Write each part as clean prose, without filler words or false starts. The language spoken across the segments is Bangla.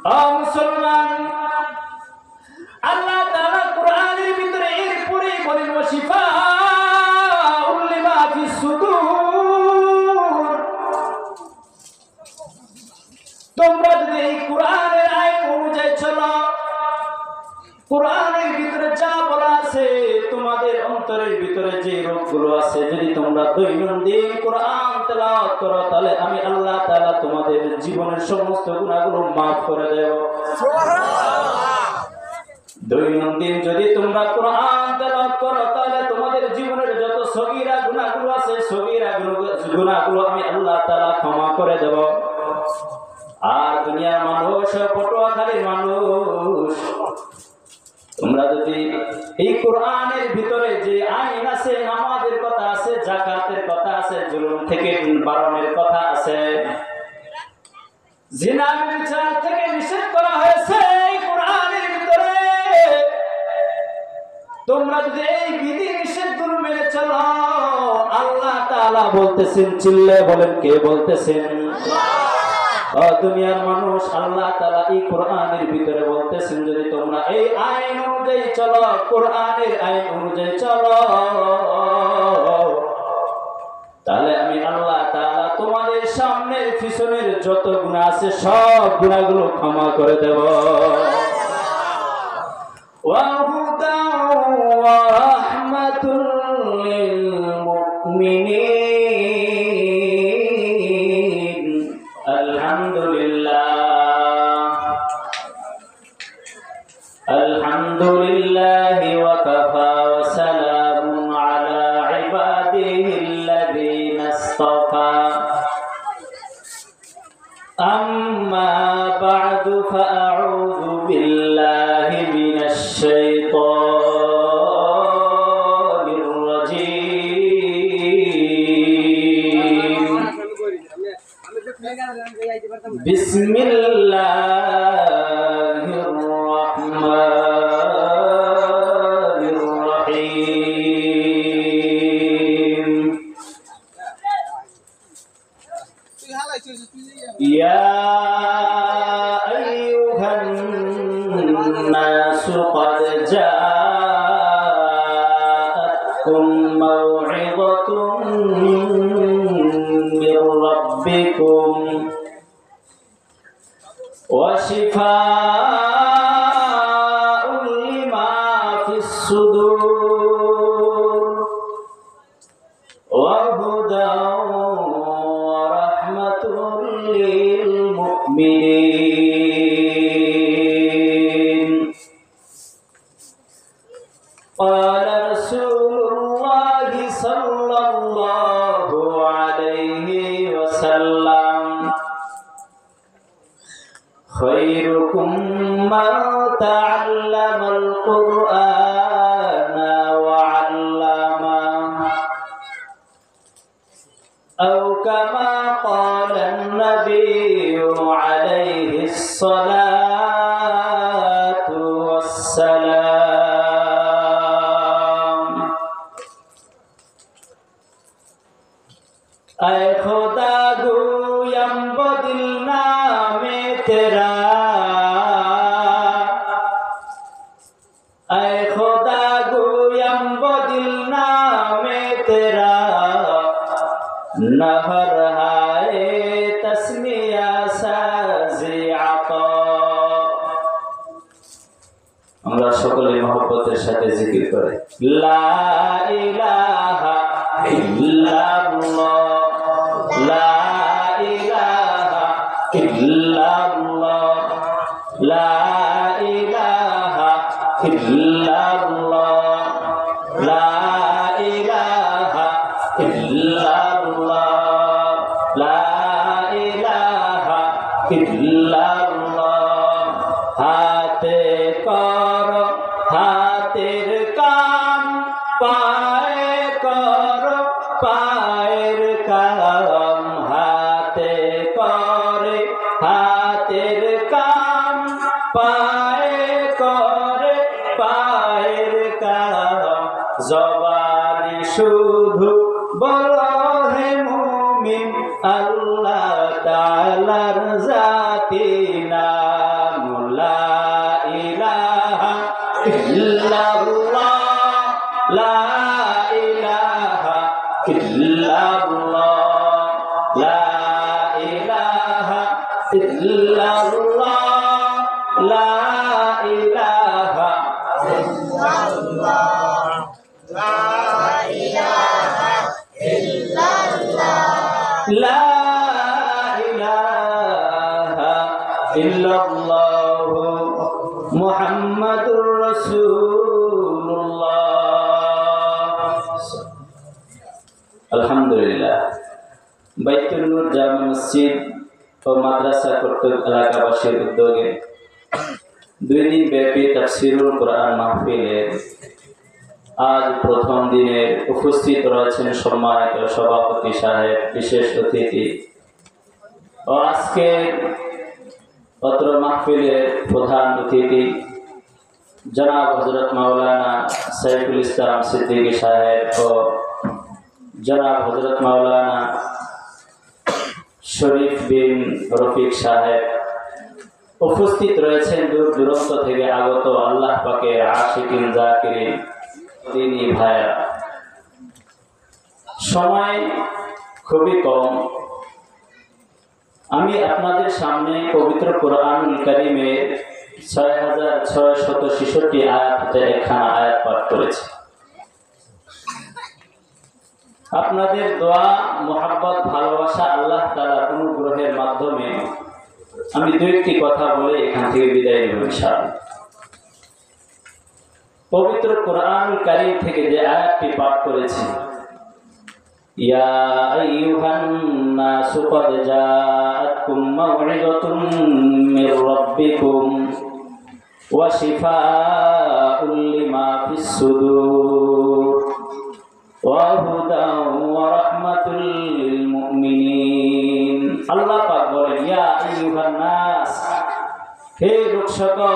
মুসলমান, আল্লাহ তাআলা কোরআনের ভিতরে এরপরে বলেন ওয়াশিফাউল লিমা ফিস সুদূর। তোমরা যদি এই কোরআনের আইন অনুযায়ী চলো, কোরআনের ভিতরে যা বলা আছে, তোমাদের অন্তরের ভিতরে যে রোগগুলো আছে, যদি তোমরা দৈনন্দিন কোরআন তেলাওয়াত করো, তাহলে আমি আল্লাহ তাআলা তোমাদের জীবনের সমস্ত গুনাহগুলো মাফ করে দেব। দৈনন্দিন যদি তোমরা কোরআন তেলাওয়াত করো, তাহলে তোমাদের জীবনের যত সগীরা গুনাহগুলো আছে, সগীরা গুনাহগুলো আমি আল্লাহ তাআলা ক্ষমা করে দেব। আর দুনিয়ার মানুষ, পটুয়াখালীর মানুষ, তোমরা যদি এই কোরআনের ভিতরে যে আইন আছে, নামাজের কথা আছে, যাকাতের কথা আছে, জুলুম থেকে বারণের কথা আছে, জিনা ব্যভিচার থেকে নিষেধ করা হয়েছে এই কোরআনের ভিতরে, তোমরা যদি এই বিধি নিষেধগুলো মেনে চলো, আল্লাহ তাআলা বলতেছেন, চিল্লে বলেন কে বলতেছেন? দুনিয়ার মানুষ, আল্লাহ তাআলা এই কোরআনের ভিতরে বলতেছেন, যদি তোমরা এই আইন অনুযায়ী চলো, কোরআনের আইন অনুযায়ী চলো, তাহলে আমি আল্লাহ তাআলা তোমাদের সামনের পিছনের যত গুনাহ আছে সব গুনাহগুলো ক্ষমা করে দেব। ওয়া হুদাও ওয়া রাহমাতুল লিল মুমিনিন। আলহামদুলিল্লাহি ওয়া কাফা ওয়া সালামুন আলা ইবাদিহিল্লাযীনা ইসতাফা। আম্মা বা'দু ফাআউযু বিল্লাহি মিনাশ শাইতানির রাজীম। বিসমিল্লাহির রাহমানির রাহিম। ইয়া আইয়ুহান নাসু ক্বাদ জাআতকুম মাউইযাতুম মির রাব্বিকুম ওয়া শিফাউল লিমা ফিস সুদূর ওয়া হুদাও ওয়া রাহমাতুল লিল মুমিনিন। قال رسول الله صلى الله عليه وسلم خيركم من تعلم القرآن وعلمه أو كما قال النبي عليه الصلاة والسلام। ऐ खुदा गोयम बदिल नामे तेरा, ऐ खुदा गोयम बदिल नामे तेरा, नहर हाय तस्मिया साज़े आता। আমরা সকলে মহব্বতের সাথে জিকির করে লা ইলাহা ইল্লাল্লাহ, লা ইলাহা ইল্লাল্লাহ, লা ইলাহা ইল্লাল্লাহ, লা ইলাহা ইল্লাল্লাহ, লা ইলাহা ইল্লাল্লাহ। হাতে কর হাতের কাম, পায়ে কর পায়ের কাম, হাতে করে হাতের কাম, পায়ে করে পায়ের কাম। জবানে শুধু বলো হে মুমিন, আল্লাহ তাআলার জাতি নাম ইল্লাল্লাহু মুহাম্মাদুর রাসূলুল্লাহ। আলহামদুলিল্লাহ, বাইতুল নূর জামে মসজিদ ও মাদ্রাসা কর্তৃক এলাকাবাসীর উদ্যোগে 2 দিন ব্যাপী তাফসীরুল কোরআন মাহফিলের আজ প্রথম দিনের উপস্থিত রয়েছেন সম্মানিত সভাপতি সাহেব, বিশেষ অতিথি ও আজকে অত্র মাহফিলের প্রধান অতিথি জনাব হযরত মাওলানা সাইফুল ইসলাম সিদ্দিকী সাহেব ও জনাব হযরত মাওলানা শরীফ বিন রফিক সাহেব। উপস্থিত রয়েছেন দূর দূরান্ত থেকে আগত আল্লাহ পাকের আশিকিন জাকিরিন দিনী ভাইরা। সময় খুবই কম, আমি আপনাদের সামনে পবিত্র কোরআনুল কারীমের 6666 আয়াত হতে একখানা আয়াত পাঠ করেছি। আপনাদের দোয়া, মোহাব্বত, ভালোবাসা, আল্লাহ তাআলার অনুগ্রহের মাধ্যমে আমি 2-1টি কথা বলে এখান থেকে বিদায় নেব ইনশাআল্লাহ। পবিত্র কোরআনুল কারীম থেকে যে আয়াতটি পাঠ করেছি, ইয়া আইয়ুহান নাসু ক্বাদ জাআতকুম মাউইযাতুম মির রাব্বিকুম ওয়া শিফাউল লিমা ফিস সুদূর ওয়া হুদাও ওয়া রাহমাতুল লিল মুমিনিন। আল্লাহ পাক বলেন, ইয়া আইয়ুহান নাস, হে লোক সকল,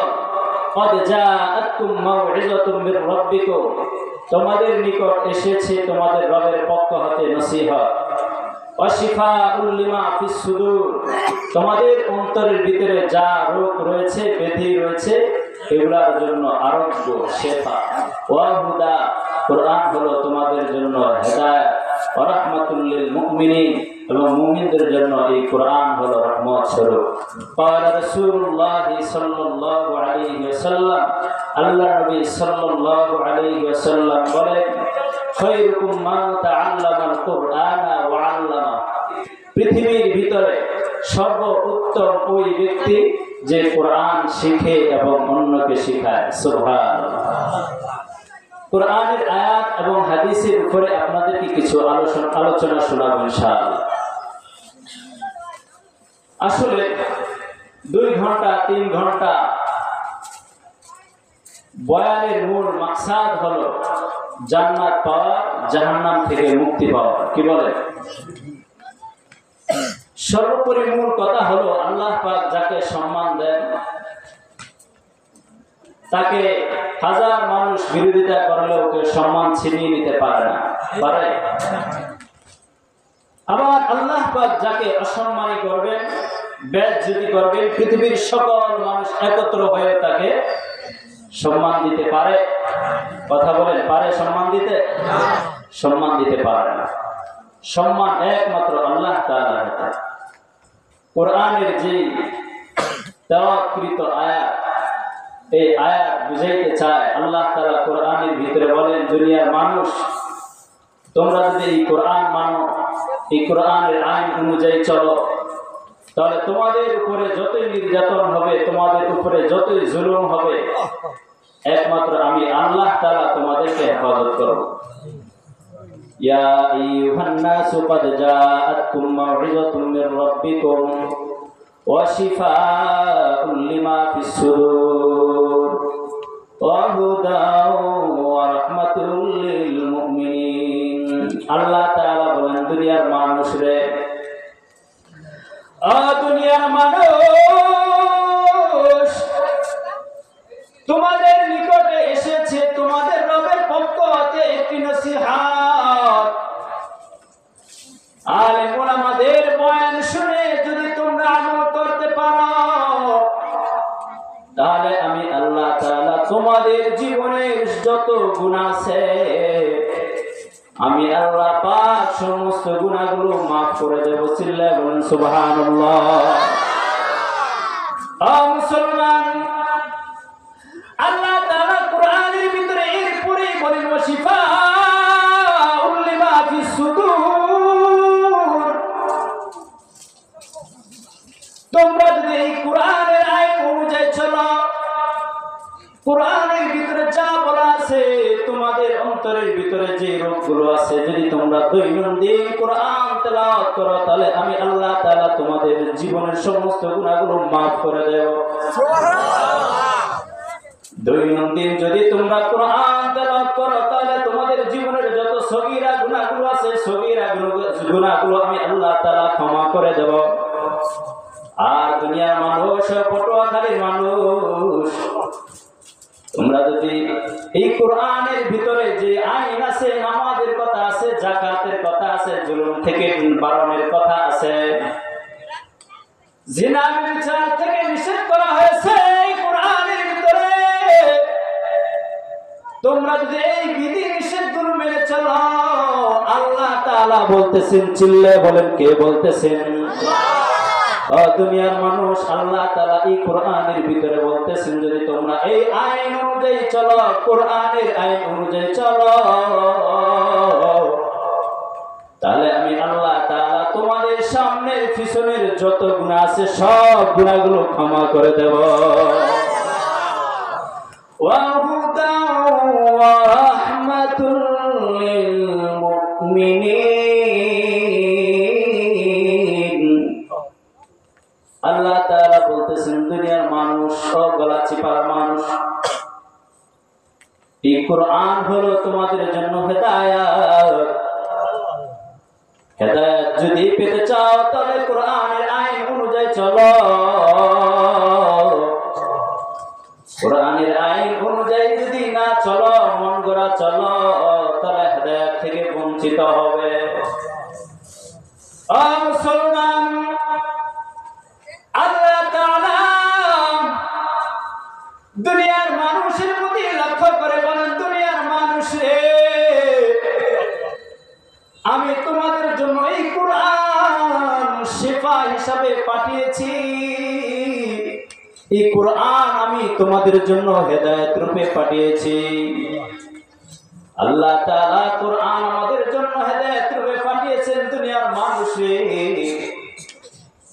ক্বাদ জাআতকুম মাউইযাতুম মির রাব্বিকুম, তোমাদের নিকট এসেছে তোমাদের রবের পক্ষ হতে নসিহত, ওয়া শিফাউল লিমা ফিস সুদূর, তোমাদের অন্তরের ভিতরে যা রোগ রয়েছে, ব্যাধি রয়েছে, এগুলোর জন্য আরোগ্য, শেফা, ওয়া হুদা, কোরআন হলো তোমাদের জন্য হেদায়েত, ওয়া রাহমাতুল লিল মুমিনিন, এবং মুমিনদের জন্য এই কোরআন হলো রহমত স্বরূপ। قال রাসূলুল্লাহ সাল্লাল্লাহু আলাইহি ওয়াসাল্লাম, আল্লাহ নবী সাল্লাল্লাহু আলাইহি ওয়াসাল্লাম বলেন, খায়রুকুম মান তাআল্লামাল কুরআনা ওয়া আল্লামা, পৃথিবীর ভিতরে সর্বোত্তম ওই ব্যক্তি যে কোরআন শিখে এবং অন্যকে শেখায়। সুবহানাল্লাহ। কোরআনের আয়াত এবং হাদিসের উপরে আপনাদেরকে কিছু আলোচনা শোনাবো ইনশাআল্লাহ। আসলে 2 ঘন্টা 3 ঘন্টা বয়ানের মূল মাকসাদ হলো জান্নাত পাওয়া, জাহান্নাম থেকে মুক্তি পাওয়া। কি বলে? সর্বোপরি মূল কথা হলো আল্লাহ পাক যাকে সম্মান দেন, তাকে হাজার মানুষ বিরোধিতা করলেও কেউ সম্মান ছিনিয়ে নিতে পারে না, পারে? আবার আল্লাহ পাক যাকে অসম্মানী করবেন, বেইজ্জতি করবেন, পৃথিবীর সকল মানুষ একত্র হয়ে তাকে সম্মান দিতে পারে? কথা বলেন, পারে সম্মান দিতে? সম্মান দিতে পারে না। সম্মান একমাত্র আল্লাহ তাআলার হাতে। কোরআনের যে তেলাওয়াতকৃত আয়াত, এই আয়াত বুঝাইতে চায় আল্লাহ তাআলা কোরআনের ভিতরে বলেন, দুনিয়ার মানুষ, তোমরা যদি এই কোরআন মানো, এই কোরআনের আইন অনুযায়ী চলো, তাহলে তোমাদের উপরে যতই নির্যাতন হবে, তোমাদের উপরে যতই জুলুম হবে, একমাত্র আমি আল্লাহ তাআলা তোমাদেরকে হেফাজত করব। ইয়া আইয়ুহান নাসু ক্বাদ জাআতকুম মাউইযাতুম মির রাব্বিকুম ওয়া শিফাউল লিমা ফিস সুদূর ওয়া হুদাও ওয়া রাহমাতুল লিল মুমিনিন। আল্লাহ তাআলা বলেন, দুনিয়ার মানুষ রে, দুনিয়ার মানুষ, তোমাদের নিকটে এসেছে তোমাদের রবের পক্ষ হতে একটি নসিহত। আলেম ওলামাদের বয়ান শুনে যদি তোমরা আমল করতে পারো, তাহলে আমি আল্লাহ তাআলা তোমাদের জীবনের যত গুনাহ আছে, আমি আল্লাহ পাক সমস্ত গুনাহগুলো মাফ করে দেব। চিল্লায়ে বলেন সুবহানাল্লাহ। মুসলমান, আল্লাহ তাআলা কোরআনের ভিতরে এরপরে বলেন, ওয়া শিফাউল লিমা ফিস সুদূর, তোমরা যদি এই কোরআনের কোরআনের ভিতরে যা বলা আছে, তোমাদের অন্তরের ভিতরে যে রোগগুলো আছে, যদি তোমরা দৈনন্দিন কোরআন তেলাওয়াত করো, তাহলে আমি আল্লাহ তাআলা তোমাদের জীবনের সমস্ত গুনাহগুলো মাফ করে দেব। দৈনন্দিন যদি তোমরা কোরআন তেলাওয়াত করো, তাহলে তোমাদের জীবনের যত সগীরা গুনাহগুলো আছে, সগীরা গুনাহগুলো আমি আল্লাহ তাআলা ক্ষমা করে দেব। আর দুনিয়ার মানুষ, পটুয়াখালীর মানুষ, তোমরা যদি এই কোরআনের ভিতরে যে আইন আছে, নামাজের কথা আছে, যাকাতের কথা আছে, জুলুম থেকে বারণের কথা আছে, জিনা ব্যভিচার থেকে নিষেধ করা হয়েছে এই কোরআনের ভিতরে, তোমরা যদি এই বিধি নিষেধগুলো মেনে চলো, আল্লাহ তাআলা বলতেছেন, চিল্লে বলেন, কে বলতেছেন? দুনিয়ার মানুষ, আল্লাহ তাআলা এই কোরআনের ভিতরে বলতেছেন, যদি তোমরা এই আইন অনুযায়ী চলো, কোরআনের আইন অনুযায়ী চলো, তাহলে আমি আল্লাহ তাআলা তোমাদের সামনের পিছনের যত গুনাহ আছে সব গুনাহগুলো ক্ষমা করে দেব। ওয়া হুদাও ওয়া রাহমাতুল লিল মুমিনিন। আল্লাহ তাআলা বলতেছেন, দুনিয়ার মানুষ, সব গলা চিপার মানুষ, এই কোরআন হলো তোমাদের জন্য হেদায়েত। হেদায়েত যদি পেতে চাও, তাহলে কোরআনের আইন অনুযায়ী চলো। কোরআনের আইন অনুযায়ী যদি না চলো, মন গড়া চলো, তাহলে হেদায়েত থেকে বঞ্চিত হবে। ও মুসলমান, আল্লাহ তাআলা দুনিয়ার মানুষের প্রতি লক্ষ্য করে বলেন, দুনিয়ার মানুষ রে, আমি তোমাদের জন্য এই কোরআন শিফা হিসাবে পাঠিয়েছি। এই কোরআন আমি তোমাদের জন্য হেদায়েত রূপে পাঠিয়েছি। আল্লাহ তাআলা কোরআন আমাদের জন্য হেদায়েত রূপে পাঠিয়েছেন। দুনিয়ার মানুষ রে,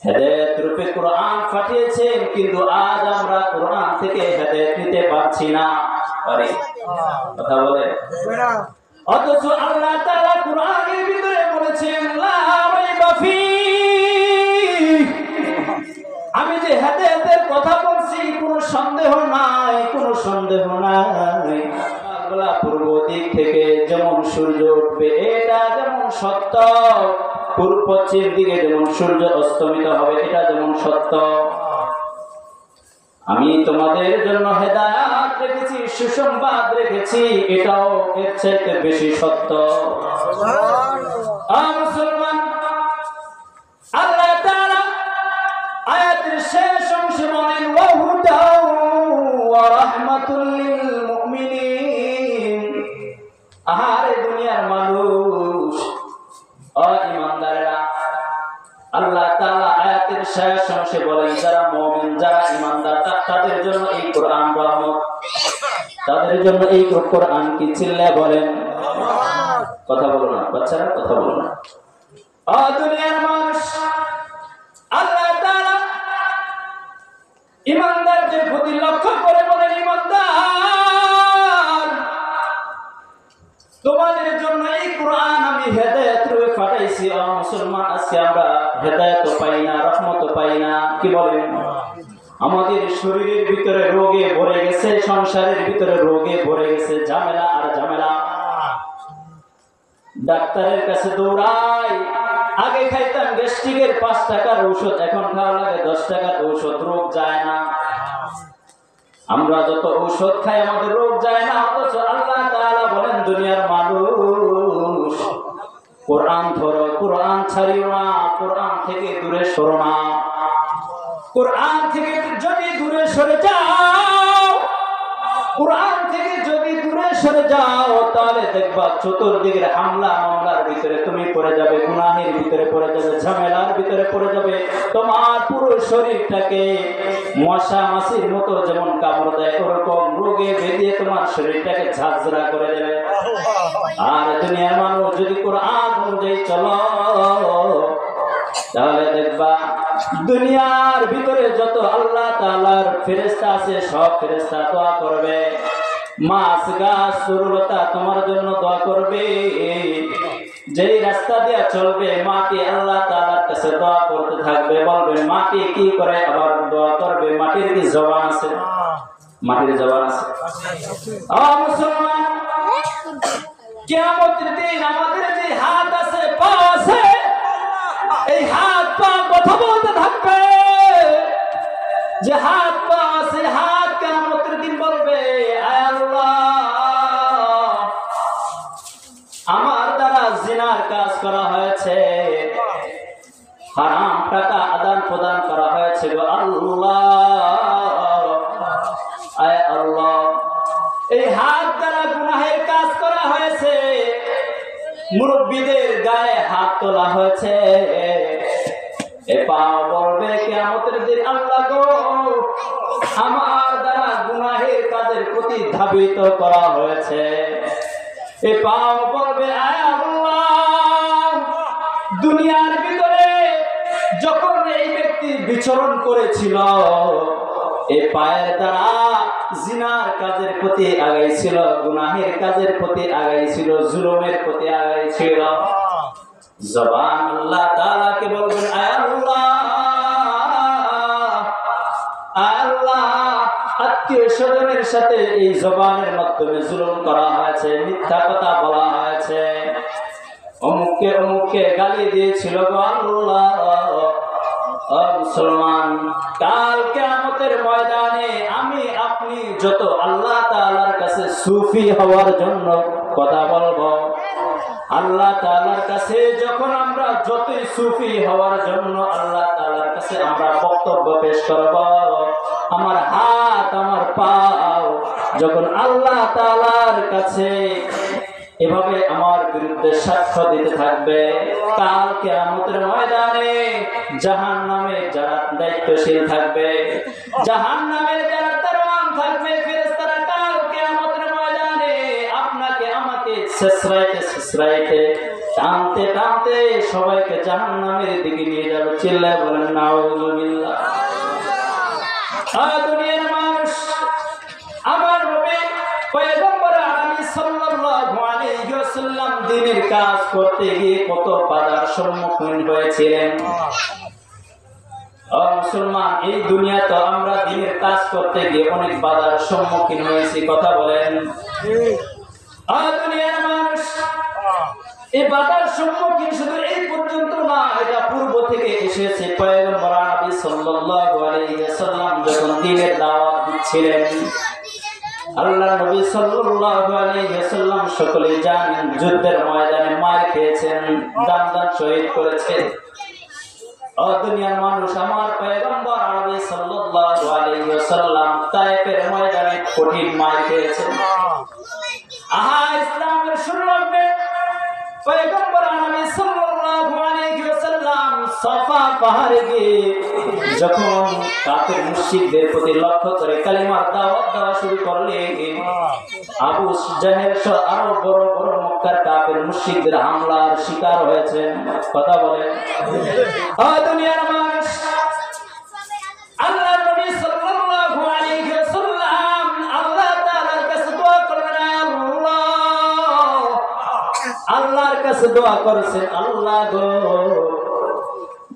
হেদায়েত রূপে কোরআন পাঠিয়েছেন, কিন্তু আজ আমরা কোরআন থেকে হেদায়েত নিতে পারছি না। পারি? কথা বলে। অথচ আল্লাহ তাআলা কোরআনের ভিতরে বলেছেন, লা রাইবা ফী, আমি যে হেদায়েতের কথা বলছি, কোনো সন্দেহ নাই, কোনো সন্দেহ নাই। সকালবেলা পূর্ব দিক থেকে যেমন সূর্য উঠবে, এটা যেমন সত্য, পূর্ব পশ্চিম দিকে যেমন সূর্য অস্তমিত হবে, এটা যেমন সত্য। আমি তোমাদের জন্য হেদায়েত রেখেছি, সুসংবাদ রেখেছি, এটাও এর চাইতে বেশি সত্য। মুসলমান, আল্লাহ তাআলা আয়াতের শেষ অংশে বলেন, ওয়া হুদাও ওয়া রাহমাতুল লিল মুমিনিন। আহারে দুনিয়ার মানুষ, ও ঈমানদারেরা, আল্লাহ তাআলা আয়াতের শেষ অংশে বলেন, যারা মুমিন, যারা ঈমানদার, তাদের জন্য এই কোরআন রহমত, তাদের জন্য এই কোরআন কি? চিল্লায় বলেন। কথা বলো না বাচ্চারা, কথা বলো না। দুনিয়ার মানুষ, আল্লাহ তাআলা ঈমানদারদের প্রতি লক্ষ্য করে বলেন, ঈমানদার, তোমাদের জন্য এই কোরআন আমি হেদায়েত রূপে পাঠাইছি। ও মুসলমান, আজকে আমরা হেদায়েত পাই না, রহমত পাই না। কি বলেন? আমাদের শরীরের ভিতরে রোগে ভরে গেছে, সংসারের ভিতরে রোগে ভরে গেছে, ঝামেলা আর ঝামেলা। ডাক্তারের কাছে দৌড়াই। আগে খাইতাম গ্যাস্ট্রিকের 5 টাকার ঔষধ, এখন খাওয়া লাগে 10 টাকার ঔষধ, রোগ যায় না। আমরা যত ঔষধ খাই আমাদের রোগ যায় না। অথচ আল্লাহ তাআলা বলেন, দুনিয়ার মানুষ, কোরআন ধরো, কোরআন ছাড়িও না, কোরআন থেকে দূরে সরো না। কোরআন থেকে যদি দূরে সরে যাও, কোরআন থেকে যদি দূরে সরে যাও, তাহলে দেখবা চতুর্দিকের হামলা মামলার ভিতরে তুমি পড়ে যাবে, গুনাহের ভিতরে পড়ে যাবে, ঝামেলার ভিতরে পড়ে যাবে। তোমার পুরো শরীরটাকে মশা মাছির মতো যেমন কামড় দেয়, ওরকম রোগে বেঁধে তোমার শরীরটাকে ঝাঁঝরা করে দেবে। আর দুনিয়ার মানুষ যদি কোরআন অনুযায়ী চলো, তাহলে দেখবা দুনিয়ার ভিতরে যত আল্লাহ তাআলার ফেরেশতা আছে সব ফেরেশতা দোয়া করবে, মাছ গাছ তরুলতা তোমার জন্য দোয়া করবে, যেই রাস্তা দিয়ে চলবে মাটি আল্লাহ তাআলার কাছে দোয়া করতে থাকবে, বলবে মাটি কি করে আবার দোয়া করবে, মাটির কি জবান আছে? মাটির জবান আছে। মুসলমান, কিয়ামতের দিন আমাদের যে হাত আছে পা আছে, এই হাত পা কথা বলতে থাকবে, যে হাত পা আছে হাত কিয়ামতের দিন বলবে আয় আল্লাহ আমার দ্বারা জিনার কাজ করা হয়েছে, হারাম টাকা আদান প্রদান করা হয়েছে গো আল্লাহ, আয় আল্লাহ এই হাত দ্বারা গুনাহের কাজ করা হয়েছে, মুরব্বীদের গায়ে হাত তোলা হয়েছে, এ পা বলবে কিয়ামতের দিন আল্লাহ গো আমার দ্বারা গুনাহের কাজের প্রতি ধাবিত করা হয়েছে, এ পা বলবে আয় আল্লাহ দুনিয়ার ভিতরে যখন এই ব্যক্তি বিচরণ করেছিল এই পায়ের দ্বারা জিনার কাজের প্রতি আগাইছিল, গুনাহের কাজের প্রতি আগাইছিল, জুলুমের প্রতি আগাইছিল, জবান আল্লাহ তাআলাকে বলবেন আয় আল্লাহ, আয় আল্লাহ আত্মীয় স্বজনের সাথে এই জবানের মাধ্যমে জুলুম করা হয়েছে, মিথ্যা কথা বলা হয়েছে, অমুককে অমুককে গালি দিয়েছিল গো আল্লাহ। মুসলমান, কাল কিয়ামতের ময়দানে আমি আপনি যত আল্লাহ তাআলার কাছে সুফি হওয়ার জন্য কথা বলবো, আল্লাহ তাআলার কাছে যখন আমরা যতই সুফি হওয়ার জন্য আল্লাহ তাআলার কাছে আমরা বক্তব্য পেশ করব, আমার হাত আমার পা যখন আল্লাহ তাআলার কাছে এভাবে আমার বিরুদ্ধে সাক্ষ্য দিতে থাকবে, কাল কিয়ামতের ময়দানে জাহান্নামে যারা দায়িত্বশীল থাকবে, জাহান্নামের যারা দারোয়ান থাকবে ফেরেশতারা কাল কিয়ামতের ময়দানে আপনাকে আমাকে ছেঁচড়াইতে টানতে টানতে সবাইকে জাহান্নামের দিকে নিয়ে যাবে, চিল্লায় বলেন নাউযুবিল্লাহ। দুনিয়ার মানুষ আমার নবী পয়গম্বর আরবি সাল্লাল্লাহু আলাইহি ওয়াসাল্লাম দ্বীনের কাজ করতে গিয়ে কত বাধার সম্মুখীন হয়েছিলেন। মুসলমান, এই দুনিয়াতে আমরা দ্বীনের কাজ করতে গিয়ে অনেক বাধার সম্মুখীন হয়েছি, কথা বলেন। দুনিয়ার মানুষ এই বাধার সম্মুখীন শুধু এই পর্যন্ত না, এটা পূর্ব থেকে এসেছে। পয়গম্বর আরবি সাল্লাল্লাহু আলাইহি ওয়াসাল্লাম যখন দ্বীনের দাওয়াত দিচ্ছিলেন, আল্লাহ নবী সাল্লাল্লাহু আলাইহি ওয়াসাল্লাম সকলেই জানেন যুদ্ধের ময়দানে মার খেয়েছেন, দান শহীদ করেছেন। দুনিয়ার মানুষ, আমার পয়গম্বর আরবি সাল্লাল্লাহু আলাইহি ওয়াসাল্লাম তায়েফের ময়দানে কঠিন মার খেয়েছেন। ইসলামের শুরুতে পয়গম্বর আরবি সাল্লাল্লাহু আলাইহি ওয়াসাল্লাম সাফা পাহাড়ে গিয়ে যখন কাফের মুশরিকদের প্রতি লক্ষ্য করে কালিমার দাওয়াত দেওয়া শুরু করলেন, আবু জাহেল সহ আরো বড় বড় মক্কার কাফের মুশরিকদের হামলার শিকার হয়েছেন, কথা বলেন। দুনিয়ার মানুষ, আল্লাহর নবী সাল্লাল্লাহু আলাইহি ওয়াসাল্লাম আল্লাহ তাআলার কাছে দোয়া করলেন, আল্লাহর কাছে দোয়া করেছেন, আল্লাহ গো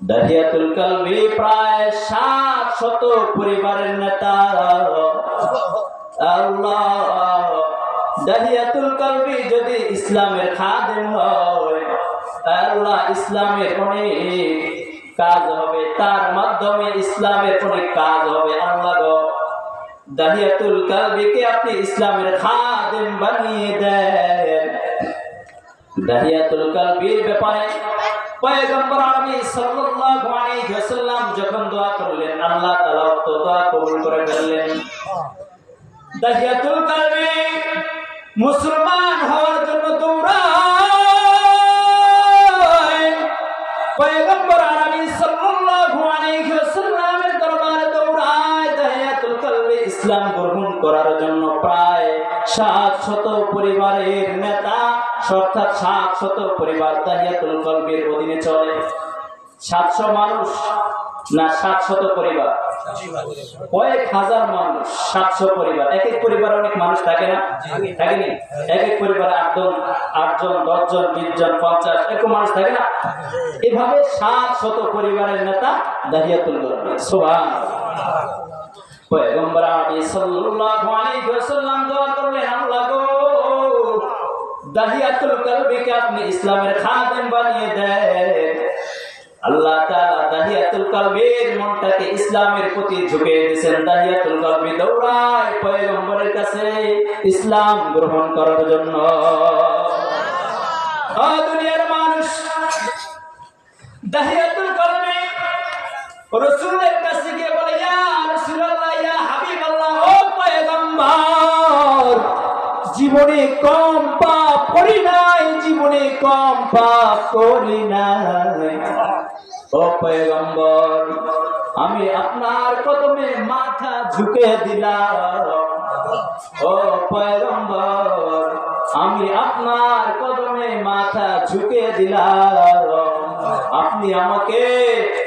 দাহিয়াতুল কালবি প্রায় 700 পরিবারের নেতা, আল্লাহ দাহিয়াতুল কালবি যদি ইসলামের খাদেম হয়, আল্লাহ ইসলামের অনেক কাজ হবে, তার মাধ্যমে ইসলামের অনেক কাজ হবে, আল্লাহ গো দাহিয়াতুল কালবিকে আপনি ইসলামের খাদেম বানিয়ে দেন। দাহিয়াতুল কালবির ব্যাপারে পয়গম্বর আরবি সাল্লাল্লাহু আলাইহি ওয়াসাল্লাম যখন দোয়া করলেন, আল্লাহ তাআলা তো দোয়া কবুল করে ফেললেন। দাহিয়াতুল কালবি মুসলমান হওয়ার জন্য দৌড়ায়, পয়গম্বর আরবি সাল্লাল্লাহু আলাইহি ওয়াসাল্লামের দরবারে দৌড়ায়, দাহিয়াতুল কালবি ইসলাম গ্রহণ করার জন্য প্রায় 700 পরিবারের নেতা, অর্থাৎ 700 পরিবার দাহিয়াতুল কালবির অধীনে চলে। 700 মানুষ না 700 পরিবার? কয়েক হাজার মানুষ, 700 পরিবার। এক এক পরিবারে অনেক মানুষ থাকে না, থাকেনি? এক এক পরিবারে 8জন 10জন 20জন 50 এরকম মানুষ থাকে না। এভাবে 700 পরিবারের নেতা দাহিয়াতুল কালবি। সুবহানাল্লাহ। পয়গম্বর আলী সাল্লাল্লাহু আলাইহি ওয়াসাল্লাম দোয়া করলেন, আল্লাহ গো, দাহিয়াতুল কালবিকে আপনি ইসলামের খাদেম বানিয়ে দেন। আল্লাহ তাআলা দাহিয়াতুল কালবির মনটাকে ইসলামের প্রতি ঝুঁকিয়ে দিয়েছেন। দাহিয়াতুল কালবি দৌড়ায় পয়গম্বরের কাছে ইসলাম গ্রহণ করার জন্য। দুনিয়ার মানুষ, দাহিয়াতুল কালবি রাসূলের কাছে গিয়ে বলে, ইয়া রাসূলুল্লাহ, ইয়া হাবিবাল্লাহ, ও পয়গম্বর, জীবনে কম পাপ করি নাই, জীবনে কম পাপ করি নাই। ও পয়গম্বর, আমি আপনার কদমে মাথা ঝুঁকে দিলাম। ও পয়গম্বর, আমি আপনার কদমে মাথা ঝুঁকে দিলাম। আপনি আমাকে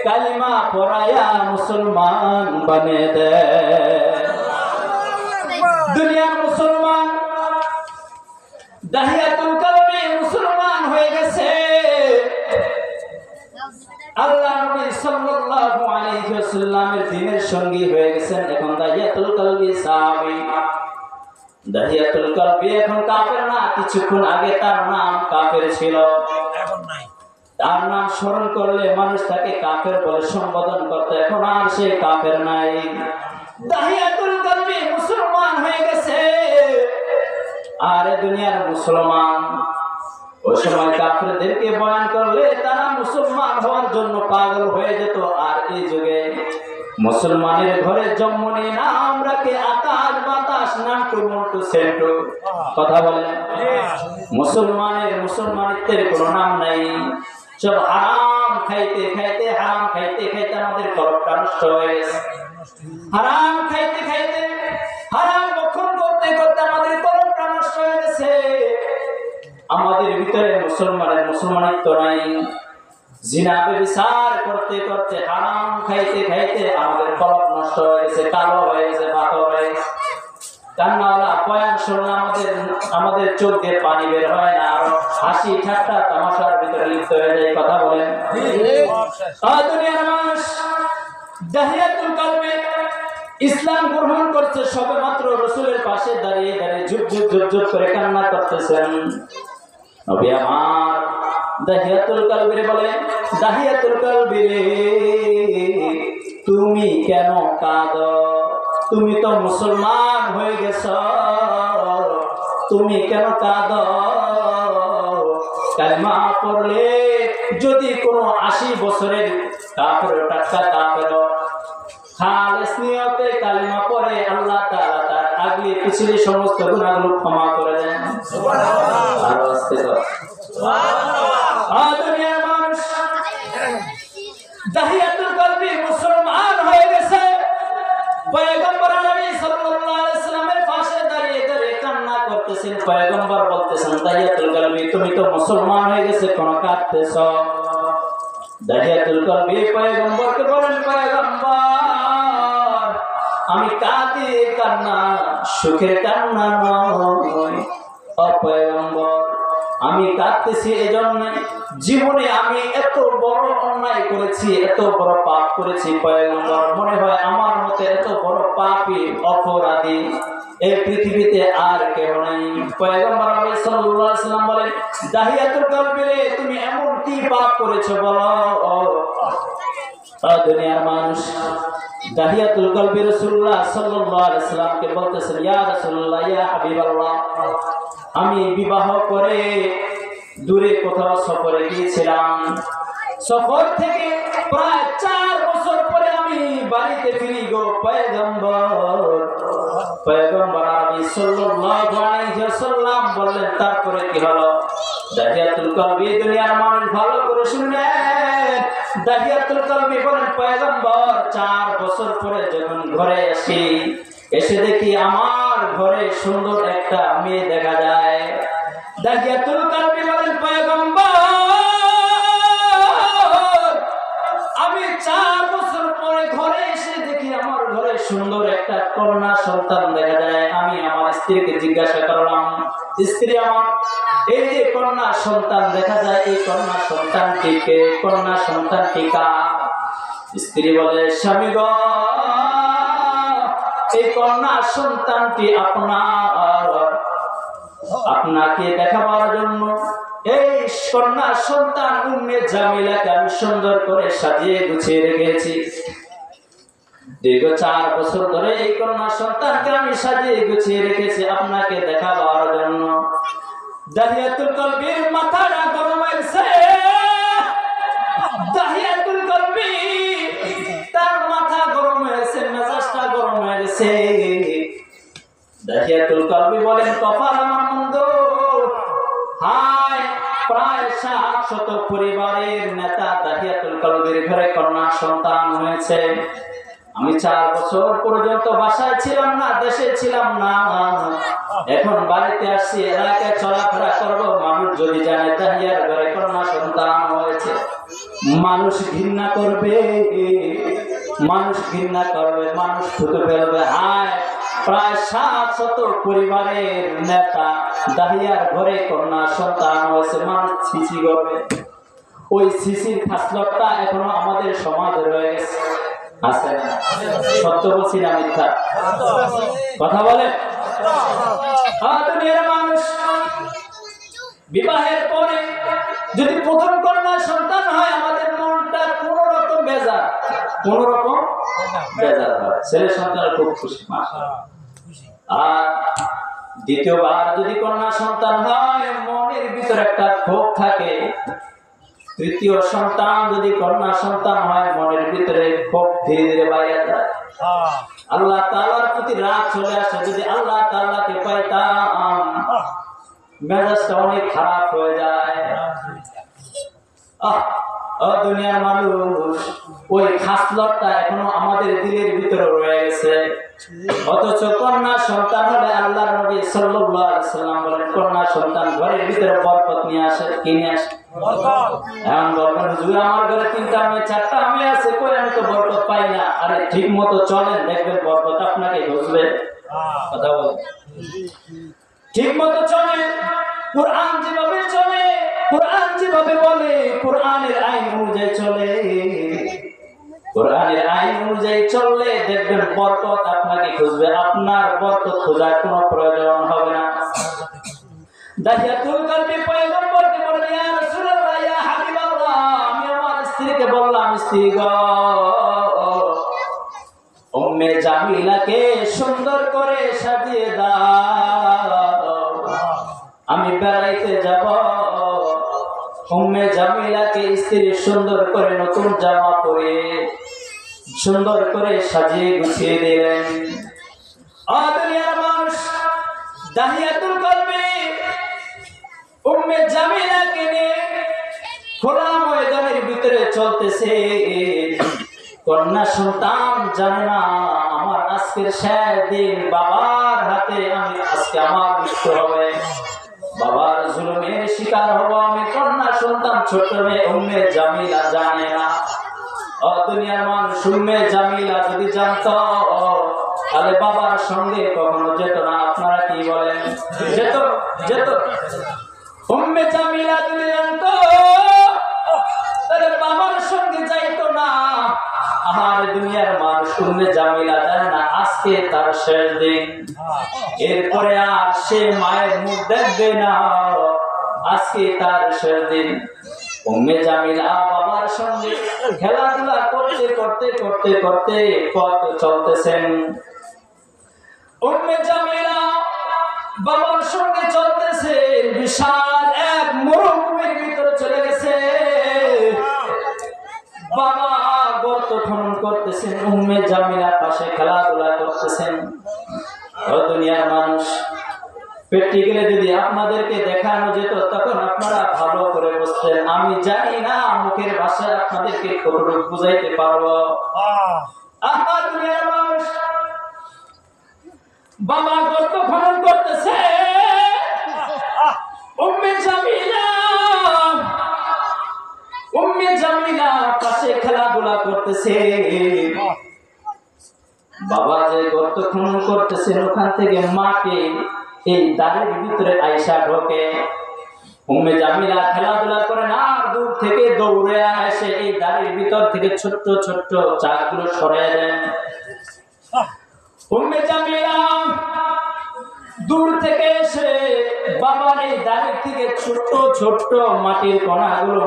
কালিমা পড়ায়া মুসলমান বানিয়ে দেন। দুনিয়ার মুসলমান, দাহিয়াতুল কালবি মুসলমান হয়ে গেছে। আল্লাহ নবী সাল্লাল্লাহু আলাইহি ওয়াসাল্লামের দ্বীনের সঙ্গী হয়ে গেছেন। এখন দাহিয়াতুল কালবি সাহাবী। দাহিয়াতুল কালবি এখন কাফের না, কিছুক্ষণ আগে তার নাম কাফের ছিল। এখন নাই। তার নাম স্মরণ করলে মানুষ তাকে কাফের বলে সম্বোধন করত, এখন আর সে কাফের নাই। দাহিয়াতুল কালবি মুসলমান হয়ে গেছে। আর দুনিয়ার মুসলমান ওই সময় কাফেরদেরকে বয়ান করলে তারা মুসলমান হওয়ার জন্য পাগল হয়ে যেত। আর এই যুগে মুসলমানের ঘরে জন্মনি নাম রাখে আকাশ বাতাস নান্টু মন্টু সেন্টু। কথা বলেন, মুসলমানিত্বের কোনো নাম নাই। সব হারাম খাইতে খাইতে আমাদের কলবটা নষ্ট হয়ে গেছে। হারাম খাইতে খাইতে, হারাম ভক্ষণ করতে করতে আমাদের কলবটা নষ্ট হয়ে গেছে। আমাদের ভিতরে মুসলমানিত্ব নাই। জিনা ব্যভিচার করতে করতে, হারাম খাইতে খাইতে আমাদের কলব নষ্ট হয়ে গেছে, কালো হয়ে গেছে, পাথর হয়ে গেছে। কান্নাওয়ালা বয়ান শুনলে আমাদের চোখ দিয়ে পানি বের হয় না, আর হাসি ঠাট্টা তামাশার ভিতরে লিপ্ত হয়ে যায়। কথা বলেন। দুনিয়ার মানুষ দাহিয়াতুল কালবি ইসলাম গ্রহণ করছে সবে মাত্র, রাসূলের পাশে দাঁড়িয়ে দাঁড়িয়ে ঝুপ করে কান্না করতেছেন। নবী আমার দাহিয়াতুল কালবি বলে, দাহিয়াতুল কালবি তুমি কেন কাঁদো? তুমি তো মুসলমান হয়ে গেছ, তুমি কেন কাঁদো? কালিমা পড়লে যদি কোনো 80 বছরের কাফের টাটকা কাফের খালেস নিয়তে কালিমা পড়ে, আল্লাহ তাআলা তার আগে পিছনে সমস্ত গুনাহগুলো ক্ষমা করে দেন। সুবহানাল্লাহ। আর আস্তে সুবহানাল্লাহ। দুনিয়ার মানুষ দাহিয়াতুল কালবি মুসলমান হয়ে গেছে। পয়গম্বর নবী সাল্লাল্লাহু আলাইহি ওয়াসাল্লামের পাশে দাঁড়িয়ে দাঁড়িয়ে কান্না করতেছেন। পয়গম্বর বলতেছেন, দাহিয়াতুল কালবি তুমি তো মুসলমান হয়ে গেছে, কোন কাঁদতেছ? দাহিয়াতুল কালবি পয়গম্বরকে বলেন, পয়গম্বর আমি কাঁদি, কান্না সুখের কান্না নয়। ও পয়গম্বর, আমি কাঁদতেছি এজন্য, জীবনে আমি এত বড় অন্যায় করেছি, এত বড় পাপ করেছি পয়গম্বর, মনে হয় আমার মতে এত বড় পাপী অপরাধী এই পৃথিবীতে আর কেউ নাই। পয়গম্বর সাল্লাল্লাহু আলাইহি ওয়াসাল্লাম বলেন, দাহিয়াতুল কালবি রে, তুমি এমন কি পাপ করেছো বলো? দুনিয়ার মানুষ দাহিয়াতুল কালবি রাসূলুল্লাহ সাল্লাল্লাহু আলাইহি ওয়াসাল্লামকে বলতেছেন, ইয়া রাসূলুল্লাহ, ইয়া হাবিবাল্লাহ, আমি বিবাহ করে দূরে কোথাও সফরে গিয়েছিলাম। সফর থেকে প্রায় 4 বছর পরে আমি বাড়িতে ফিরি গো পয়গম্বর। পয়গম্বর আরবি সাল্লাল্লাহু আলাইহি ওয়াসাল্লাম বললেন, তারপরে কি হলো? দাহিয়াতুল কালবি দুনিয়ার মানুষ ভালো করে শুনেন। দাহিয়াতুল কালবি বলেন, পয়গম্বর 4 বছর পরে যখন ঘরে আসি, এসে দেখি আমার ঘরে সুন্দর একটা মেয়ে দেখা যায়। দাহিয়াতুল কালবি বলেন, পয়গম্বর আমি 4 বছর কন্যা সন্তান দেখা যায়। আমি আমার স্ত্রীকে জিজ্ঞাসা করলাম, স্ত্রী আমার, এই যে কন্যা সন্তান দেখা যায়, এই কন্যা সন্তানটিকে, কন্যা সন্তানটি কার? স্ত্রী বলে, স্বামী গো, এই কন্যা সন্তানটি আপনার, আপনাকে দেখাবার জন্য এই কন্যা সন্তান উম্মে জামিলাকে আমি সুন্দর করে সাজিয়ে গুছিয়ে রেখেছি। দীর্ঘ 4 বছর ধরে এই কন্যা সন্তানকে আমি সাজিয়ে গুছিয়ে রেখেছি আপনাকে দেখাবার জন্য। দাহিয়াতুল কলবির মাথাটা গরম হয়েছে, দাহিয়াতুল কলবি তার মাথা গরম হয়েছে, মেজাজটা গরম হয়েছে। দাহিয়াতুল কলবি বলেন, কপাল আমার মন্দ, হায় প্রায় 700 পরিবারের নেতা দাহিয়াতুল কলবির ঘরে কন্যা সন্তান হয়েছে। আমি 4 বছর পর্যন্ত বাসায় ছিলাম না, দেশে ছিলাম না, এখন বাড়িতে আসছি, এলাকায় চলাফেরা করবো, মানুষ যদি জানে দাহিয়ার ঘরে কন্যা সন্তান হয়েছে, মানুষ ঘৃণা করবে, মানুষ ঘৃণা করবে, মানুষ থুতু ফেলবে। হায় প্রায় 700 পরিবারের নেতা দাহিয়ার ঘরে কন্যা সন্তান হয়েছে, মানুষ ছিছি করবে। ওই ছিছির খাসলতটা এখনো আমাদের সমাজে রয়ে গেছে, আছে না? সত্য বলছি না মিথ্যা কথা বলে? দুনিয়ার মানুষ বিবাহের পরে যদি প্রথম কন্যা সন্তান হয়, আমাদের মনটা কোন রকম বেজার, কোন রকম বেজার হয়। ছেলে সন্তানের খুব খুশি, আর দ্বিতীয়বার যদি কন্যা সন্তান হয়, মনের ভিতরে একটা ক্ষোভ থাকে। তৃতীয় সন্তান যদি কন্যা সন্তান হয়, মনের ভিতরে ক্ষোভ ধীরে ধীরে বাইরে যায়। আল্লাহ তাআলার প্রতি রাগ চলে আসে। যদি আল্লাহ তাআলাকে পাইতাম, মেজাজটা অনেক খারাপ হয়ে যায়। দুনিয়ার মানুষ, ওই খাসলতটা এখনো আমাদের দিলের ভিতরে রয়ে গেছে। অথচ কন্যা সন্তান হলে আল্লাহর নবী সাল্লাল্লাহু আলাইহি ওয়াসাল্লাম বলেন, কন্যা সন্তান ঘরের ভিতরে বরকত নিয়ে আসে। কি নিয়ে আসে? এখন বলবেন, হুজুর আমার ঘরে 3টা মেয়ে 4টা মেয়ে আছে, কই আমি তো বরকত পাই না। আরে ঠিক মতো চলেন, দেখবেন বরকত আপনাকে ঘুষবে। কথা বলেন, ঠিক মতো চলেন, কোরআন যেভাবে চলে, কোরআন যেভাবে বলে, কোরআনের আইন অনুযায়ী চলে, কোরআনের আইন অনুযায়ী চললে দেখবেন বরকত আপনাকে খুঁজবে, আপনার বরকত খোঁজার কোনো প্রয়োজন হবে না। দাহিয়াতুল কলবি পয়গম্বরকে বললেন, ইয়া রাসূলুল্লাহ, ইয়া হাবিবাল্লাহ, আমি আমার স্ত্রীকে বললাম, স্ত্রী গো, উম্মে জামিলাকে সুন্দর করে সাজিয়ে দাও, আমি বেড়াইতে যাব। উম্মে জামিলাকে স্ত্রী সুন্দর করে নতুন জামা পরে সুন্দর করে সাজিয়ে গুছিয়ে দিলেন। দুনিয়ার মানুষ, দাহিয়াতুল কলবি উম্মে জামিলাকে নিয়ে খোলা ময়দানের ভিতরে চলতেছে। কন্যা সন্তান জানে না আমার আজকের শেষ দিন, বাবার হাতে আমি আজকে আমার মৃত্যু হবে, বাবার জুলুমের শিকার হব আমি। কন্যা সন্তান ছোট মেয়ে উম্মে জামিলা জানে না। দুনিয়ার মানুষ, উম্মে জামিলা যদি জানতো তাহলে বাবার সঙ্গে কখনো যেত না। আপনারা কি বলেন? যেত, যেত। উম্মে জামিলা যদি জানতো তাহলে বাবার সঙ্গে যাইতো না। আমার দুনিয়ার মানুষ, উম্মে জামিলা জানে না আজকে তার শেষ দিন, এরপরে আর সে মায়ের মুখ দেখবে না, আজকে তার শেষ দিন। উম্মে জামিলা বাবার সঙ্গে খেলাধুলা করতে করতে করতে করতে পথ চলতেছেন। উম্মে জামিলা বাবার সঙ্গে চলতেছেন, বিশাল এক মরুভূমির ভিতরে চলে গেছে। বাবা গর্ত খনন করতেছেন, উম্মে জামিলা পাশে খেলাধুলা করতেছেন। দুনিয়ার মানুষ, প্র্যাকটিক্যালি যদি আপনাদেরকে দেখানো যেত তখন আপনারা ভালো করে বুঝতেন। আমি জানি না মুখের ভাষায় আপনাদেরকে কতটুকু বুঝাইতে পারবো। দুনিয়ার মানুষ, বাবা গর্ত খনন করতেছে, উম্মে জামিলা পাশে খেলাধুলা করতেছে। বাবা যে গর্ত খনন করতেছেন ওখান থেকে মাটি এই দাড়ির ভিতরে আইসা ঢোকে। উম্মে জামিলা খেলাধুলা করেন আর দূর থেকে দৌড়ে এসে এই দাড়ির ভিতর থেকে ছোট্ট ছোট্ট চাকগুলো সরাই দেন। উম্মে জামিলা দূর থেকে এসে বাবার এই দাড়ির থেকে ছোট্ট ছোট্ট মাটির কণাগুলো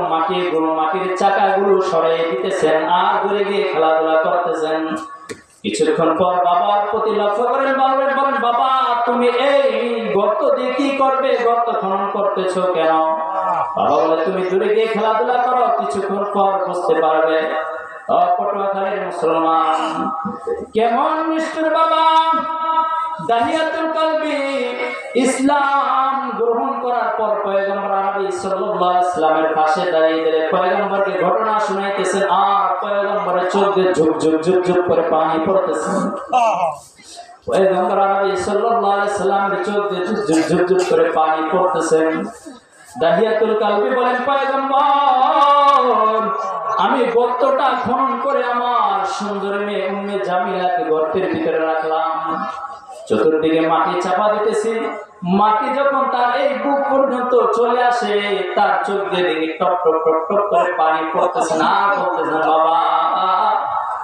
মাটির চাকাগুলো সরাই দিতেছেন আর দূরে গিয়ে খেলাধুলা করতেছেন। কিছুক্ষণ পর বাবার প্রতি লক্ষ্য করেন, বলেন বাবা তুমি এই গর্ত দিয়ে কি করবে, গর্ত খনন করতেছো কেন? বাবা বলে তুমি দূরে গিয়ে খেলাধুলা করো, কিছুক্ষণ পর বুঝতে পারবে। পটুয়াখালীর মুসলমান কেমন নিষ্ঠুর বাবা! দাহিয়াতুল কলবি ইসলাম গ্রহণ করার পর পয়গম্বর আরবি সাল্লাল্লাহু আলাইহি ওয়াসাল্লামের পাশে দাঁড়িয়ে পয়গম্বরকে ঘটনা শুনাইতেছেন আর পয়গম্বরের চোখ দিয়ে ঝুপ ঝুপ ঝুপ ঝুপ করে পানি পড়তেছে। পয়গম্বর আরবি সাল্লাল্লাহু আলাইহি ওয়াসাল্লামের চোখ দিয়ে ঝুপ ঝুপ ঝুপ ঝুপ করে পানি পড়তেছেন। দাহিয়াতুল কলবি বলেন পয়গম্বর আমি গর্তটা খনন করে আমার সুন্দর মেয়ে উম্মে জামিলাকে গর্তের ভিতরে রাখলাম, চতুর্দিকে মাটি চাপা দিতেছি। মাটি যখন তার এই বুক পর্যন্ত চলে আসে তার চোখ দিয়ে দেখি টপ টপ টপ টপ করে পানি পড়তেছে না, বলতেছে বাবা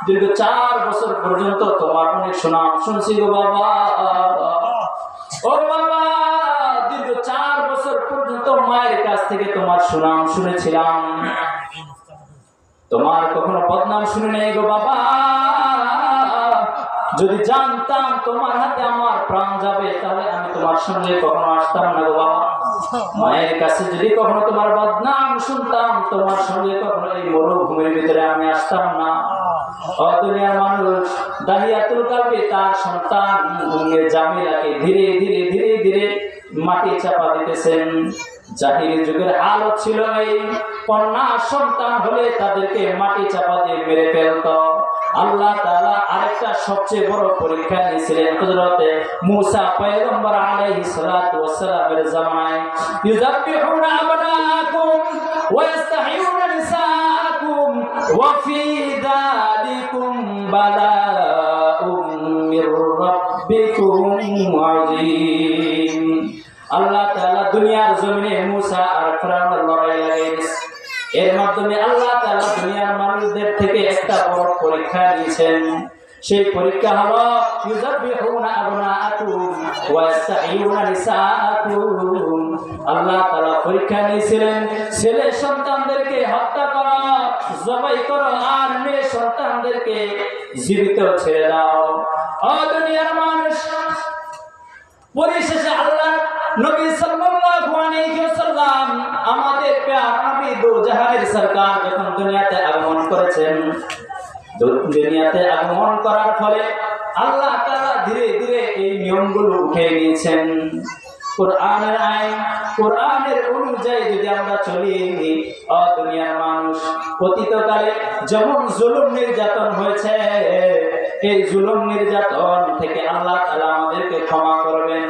দীর্ঘ 4 বছর পর্যন্ত তোমার অনেক সুনাম শুনছি গো বাবা। ও বাবা দীর্ঘ 4 বছর পর্যন্ত মায়ের কাছ থেকে তোমার সুনাম শুনেছিলাম, তোমার কখনো বদনাম শুনে নেই গো বাবা। যদি জানতাম তোমার হাতে আমার প্রাণ যাবে তাহলে আমি তোমার সঙ্গে কখনো আসতাম না গো বাবা। মায়ের কাছে যদি কখনো তোমার বদনাম শুনতাম তোমার সঙ্গে কখনো এই মরুভূমির ভিতরে আমি আসতাম না। দুনিয়ার মানুষ দাহিয়াতুল কলবি তার সন্তান উম্মে জামিলাকে ধীরে ধীরে ধীরে ধীরে মাটি চাপা দিতেছেন। জাহিলি যুগের হালত ছিল এই, কন্যা সন্তান হলে তাদেরকে মাটি চাপা দিয়ে মেরে ফেলত। আল্লাহ তাআলা আরেকটা সবচেয়ে বড় পরীক্ষা নিয়েছিলেন হযরতে মূসা পয়গম্বর আলাইহিস সালাতু ওয়াস সালামের জামানায়। ইউযাব্বিহুনা আবনাআকুম ওয়া ইস্তাহিয়ুনা নিসাআকুম ওয়া ফি যালিকুম বালাউম মির রাব্বিকুম আযীম। আল্লাহ তাআলা দুনিয়ার জমিনে মূসা আর ফিরআউনের লড়াই লাগিয়েছেন। এর মাধ্যমে আল্লাহ তাআলা দুনিয়ার মানুষদের থেকে একটা বড় পরীক্ষা নিয়েছেন। সেই পরীক্ষা হলো ইউযাব্বিহুনা আবনাআকুম ওয়া ইস্তাহিয়ুনা নিসাআকুম। আল্লাহ তাআলা পরীক্ষা নিয়েছিলেন ছেলে সন্তানদেরকে হত্যা করো, জবাই করো আর মেয়ে সন্তানদেরকে জীবিত ছেড়ে দাও। ও দুনিয়ার মানুষ, পরিশেষে আল্লাহ নবী সাল্লাল্লাহু আলাইহি ওয়াসাল্লাম আমাদের প্যারা নবী দো জাহানের সরকার যখন দুনিয়াতে আগমন করেছেন, দুনিয়াতে আগমন করার ফলে আল্লাহ তাআলা ধীরে ধীরে এই নিয়মগুলো উঠিয়ে নিয়েছেন। কোরআনের আইন, কোরআনের অনুযায়ী যদি আমরা চলি, দুনিয়ার মানুষ অতীতকালে যেমন জুলুম নির্যাতন হয়েছে এই জুলুম নির্যাতন থেকে আল্লাহ তাআলা আমাদেরকে ক্ষমা করবেন।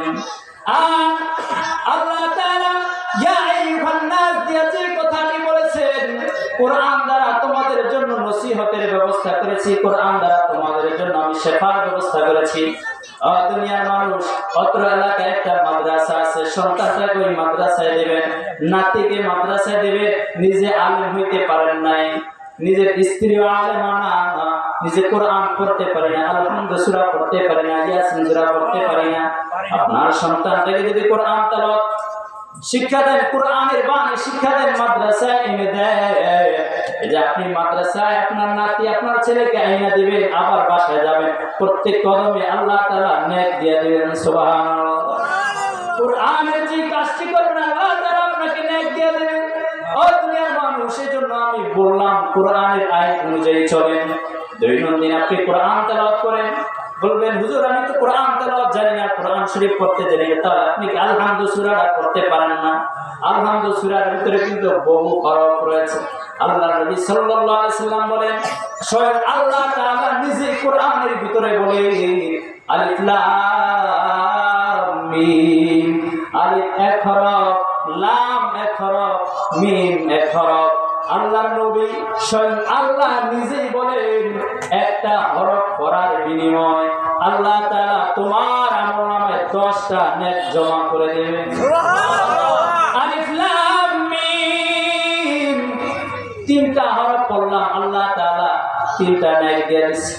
আর আল্লাহ তাআলা ইয়া আইয়ুহান নাস দিয়ে যে কথাটি বলেছেন, কোরআন দ্বারা তোমাদের জন্য নসিহতের ব্যবস্থা করেছি, কোরআন দ্বারা তোমাদের জন্য আমি শেফার ব্যবস্থা করেছি। দুনিয়ার মানুষ, অত্র এলাকায় একটা মাদ্রাসা আছে, সন্তানটাকে ওই মাদ্রাসায় দেবেন, নাতিকে মাদ্রাসায় দেবেন, নিজে আলেম হইতে পারেন নাই, নিজের স্ত্রীও আলেমা না, নিজে কোরআন পড়তে পারে না, আলহামদুলিল্লাহ সূরা পড়তে পারে না, ইয়াসিন সূরা পড়তে পারে না। আপনার সন্তানটাকে যদি কোরআন তেলাওয়াত শিক্ষা দেন, কোরআনের বাণী শিক্ষা দেন, মাদ্রাসায় এনে দেয়, এই যে আপনি মাদ্রাসায় আপনার নাতি আপনার ছেলেকে আইনা দিবেন, আবার বাসায় যাবেন, প্রত্যেক কদমে আল্লাহ তাআলা নেক দিয়ে দিবেন। সুবহানাল্লাহ। কোরআনের যে কাজটি করবেন আল্লাহ তাআলা আপনাকে নেক দিয়ে দিবেন। ও দুনিয়ার মানুষ, সেজন্য আমি বললাম কোরআনের আইন অনুযায়ী চলেন। দৈনন্দিন আপনি কোরআন তেলাওয়াত করেন, বলবেন হুজুর আমি তো কোরআন তেলাওয়াত জানি না, কোরআন শরীফ পড়তে জানি না, তাহলে আপনি কি আলহামদুলিল্লাহ সূরাটা পড়তে পারেন না? আলহামদুলিল্লাহ সূরার ভিতরে কিন্তু বহু হরফ রয়েছে। আল্লাহ নবী সাল্লাল্লাহু আলাইহি সাল্লাম বলেন, স্বয়ং আল্লাহ তাআলা নিজে কোরআনের ভিতরে বলে আলিফ লাম মিম, আলিফ এক হরফ, লাম এক হরফ, মিম এক হরফ। আল্লাহর নবী স্বয়ং আল্লাহ নিজেই বলেন একটা হরফ পড়ার বিনিময় আল্লাহ তাআলা তোমার আমলনামায় 10টা নেক জমা করে দেবেন। আলিফ লাম মিম 3টা হরফ পড়লাম আল্লাহ তাআলা 3টা নেক দিয়ে দিয়েছে।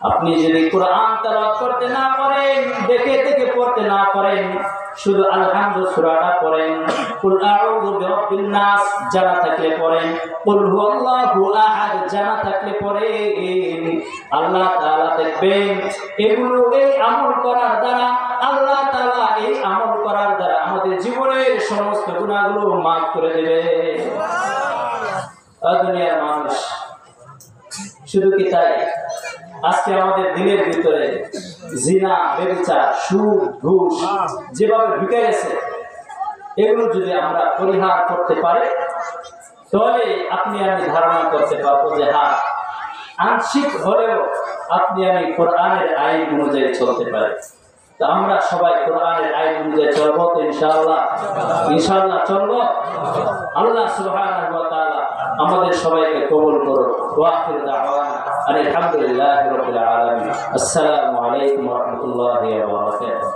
আপনি যদি কোরআন তেলাওয়াত করতে না পারেন, দেখে দেখে পড়তে না পারেন, শুধু আলহামদু সূরাটা পড়েন, কুল আউযু বিরাব্বিন নাস জানা থাকলে পড়েন, কুল হুয়াল্লাহু আহাদ জানা থাকলে পড়েন, আল্লাহ তাআলা দেখবেন এগুলো এই আমল করার দ্বারা আল্লাহ তাআলা এই আমল করার দ্বারা আমাদের জীবনের সমস্ত গুনাহগুলো মাফ করে দেবে। দুনিয়ার মানুষ শুধু কি তাই, আজকে আমাদের দিনের ভিতরে জিনা, ব্যভিচার, সুদ, ঘুষ যেভাবে ঢুকে গেছে, এগুলো যদি আমরা পরিহার করতে পারি তাহলে আপনি আমি ধারণা করতে পারবো যে হ্যাঁ, আংশিক হলেও আপনি আমি কোরআনের আইন অনুযায়ী চলতে পারি। তো আমরা সবাই কোরআনের আইন অনুযায়ী চলবো তো ইনশাআল্লাহ? ইনশাআল্লাহ চলবো। আল্লাহ সুবহানাহু ওয়া তাআলা আমাদের সবাইকে কবুল করুন। ওয়া আখিরু দাওয়ানা আলহামদুলিল্লাহি রাব্বিল আলামিন। আসসালামু আলাইকুম ওয়া রাহমাতুল্লাহি ওয়া বারাকাতুহু।